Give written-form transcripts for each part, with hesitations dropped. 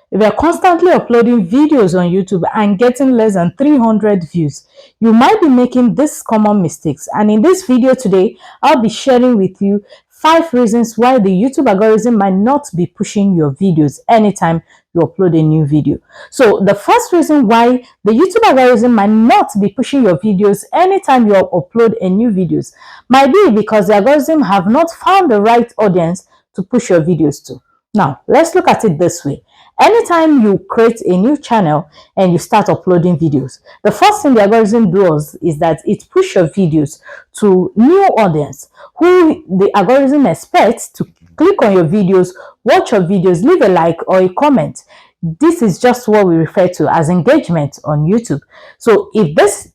If you're constantly uploading videos on YouTube and getting less than 300 views, you might be making these common mistakes. And in this video today, I'll be sharing with you 5 reasons why the YouTube algorithm might not be pushing your videos anytime you upload a new video. So the first reason why the YouTube algorithm might not be pushing your videos anytime you upload a new videos might be because the algorithm have not found the right audience to push your videos to. Now, let's look at it this way. Anytime you create a new channel and you start uploading videos, the first thing the algorithm does is that it pushes your videos to new audience who the algorithm expects to click on your videos, watch your videos, leave a like or a comment. This is just what we refer to as engagement on YouTube. So if this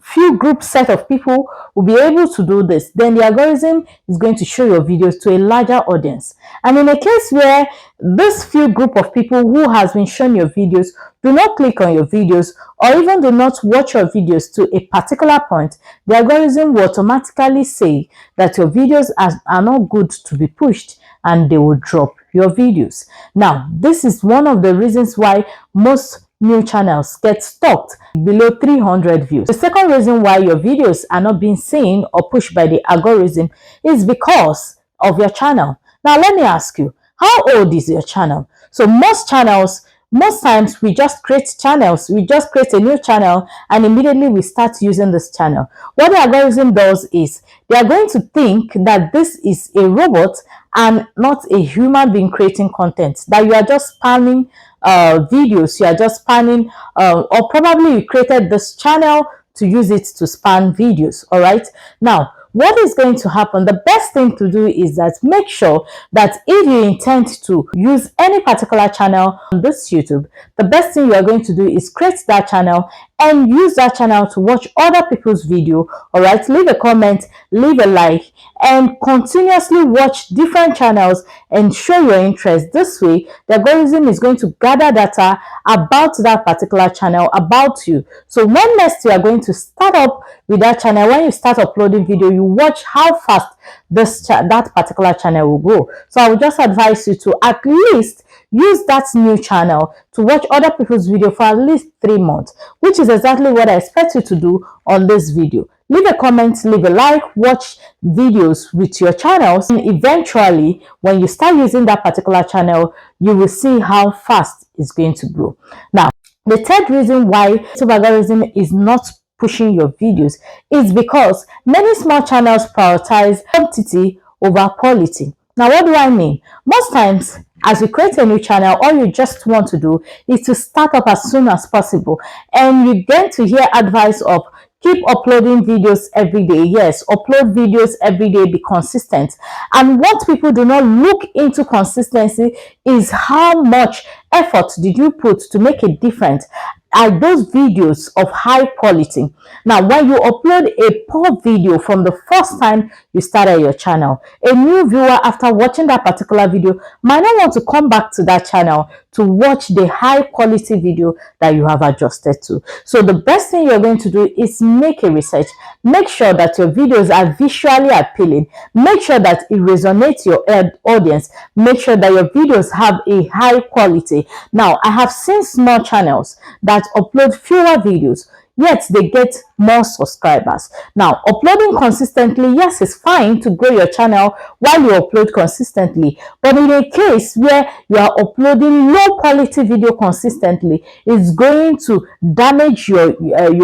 few group set of people will be able to do this, then the algorithm is going to show your videos to a larger audience. And in a case where this few group of people who has been shown your videos do not click on your videos or even do not watch your videos to a particular point, the algorithm will automatically say that your videos are not good to be pushed and they will drop your videos. Now, this is one of the reasons why most new channels get stuck below 300 views. The second reason why your videos are not being seen or pushed by the algorithm is because of your channel. Now, let me ask you, how old is your channel? So most times we just create channels, we just create a new channel and immediately we start using this channel. What the algorithm does is they are going to think that this is a robot and not a human being creating content, that you are just spamming videos, you are just spamming or probably you created this channel to use it to spam videos. All right, now what is going to happen? The best thing to do is that make sure that if you intend to use any particular channel on this YouTube, the best thing you are going to do is create that channel and use that channel to watch other people's video. All right, leave a comment, leave a like, and continuously watch different channels and show your interest. This way, the algorithm is going to gather data about that particular channel, about you. So when next you are going to start up with that channel, when you start uploading video, you watch how fast that particular channel will grow. So I would just advise you to at least use that new channel to watch other people's video for at least 3 months, which is exactly what I expect you to do on this video. Leave a comment, leave a like, watch videos with your channels, and eventually when you start using that particular channel, you will see how fast it's going to grow. Now, the third reason why YouTube algorithm is not pushing your videos is because many small channels prioritize quantity over quality. Now, what do I mean? Most times, as you create a new channel, all you just want to do is to start up as soon as possible, and you get to hear advice of keep uploading videos every day. Yes, upload videos every day, be consistent. And what people do not look into consistency is how much effort did you put to make a difference. Are those videos of high quality? Now, when you upload a poor video from the first time you started your channel, a new viewer after watching that particular video might not want to come back to that channel to watch the high quality video that you have adjusted to. So the best thing you're going to do is make a research. Make sure that your videos are visually appealing. Make sure that it resonates your audience. Make sure that your videos have a high quality. Now, I have seen small channels that upload fewer videos, yet they get more subscribers. Now, uploading consistently, yes, it's fine to grow your channel while you upload consistently, but in a case where you are uploading low quality video consistently, it's going to damage your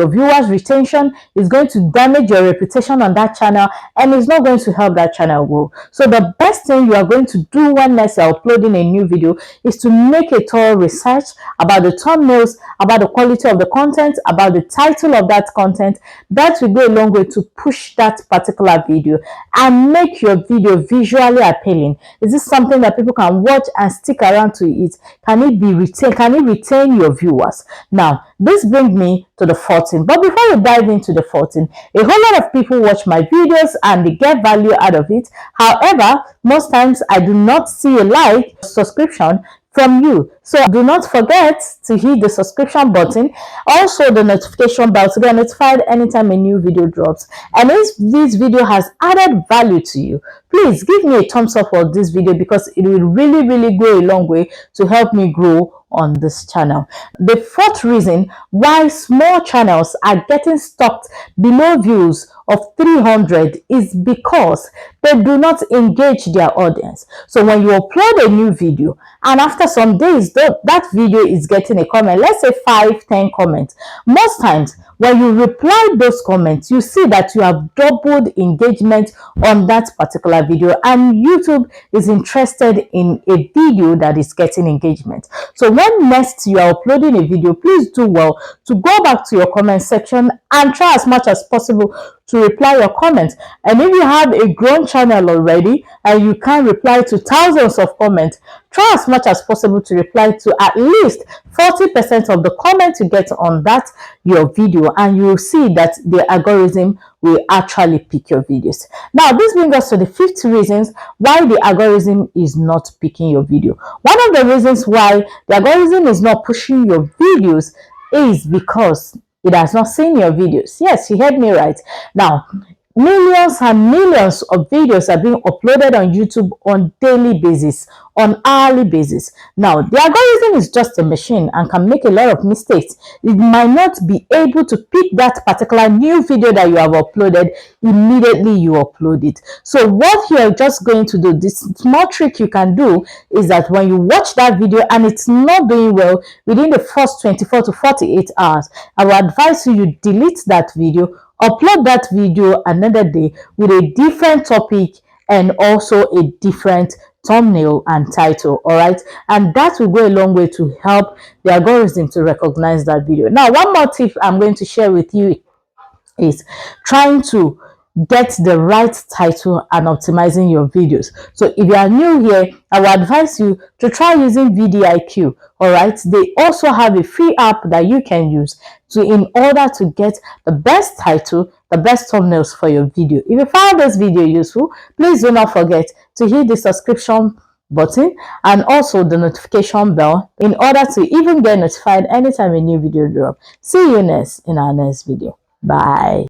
viewers retention, it's going to damage your reputation on that channel, and it's not going to help that channel grow. So the best thing you are going to do when next you're uploading a new video is to make a thorough research about the thumbnails, about the quality of the content, about the title of that content. That will go a long way to push that particular video and make your video visually appealing. Is this something that people can watch and stick around to it? Can it be retained? Can it retain your viewers? Now, this brings me to the 14. But before we dive into the 14, a whole lot of people watch my videos and they get value out of it. However, most times I do not see a like, subscription from you. So do not forget to hit the subscription button, also the notification bell to get notified anytime a new video drops. And if this video has added value to you, please give me a thumbs up for this video because it will really go a long way to help me grow on this channel. The fourth reason why small channels are getting stuck below views of 300 is because they do not engage their audience. So when you upload a new video and after some days that video is getting a comment, let's say 5-10 comments, most times when you reply those comments, you see that you have doubled engagement on that particular video, and YouTube is interested in a video that is getting engagement. So when next you are uploading a video, please do well to go back to your comment section and try as much as possible to reply your comments. And if you have a grown channel already and you can't reply to thousands of comments, try as much as possible to reply to at least 40% of the comments you get on that your video, and you will see that the algorithm will actually pick your videos. Now, this brings us to the fifth reasons why the algorithm is not picking your video. One of the reasons why the algorithm is not pushing your videos is because it has not seen your videos. Yes, you heard me right. Now, millions and millions of videos are being uploaded on YouTube on daily basis, on hourly basis. Now, the algorithm is just a machine and can make a lot of mistakes. It might not be able to pick that particular new video that you have uploaded immediately you upload it. So what you are just going to do, this small trick you can do, is that when you watch that video and it's not doing well within the first 24 to 48 hours, I will advise you delete that video, upload that video another day with a different topic and also a different thumbnail and title. All right, and that will go a long way to help the algorithm to recognize that video. Now, one more tip I'm going to share with you is trying to get the right title and optimizing your videos. So if you are new here, I will advise you to try using VidIQ. All right, they also have a free app that you can use in order to get the best title, the best thumbnails for your video. If you found this video useful, please do not forget to hit the subscription button and also the notification bell in order to even get notified anytime a new video drop. See you next in our next video. Bye.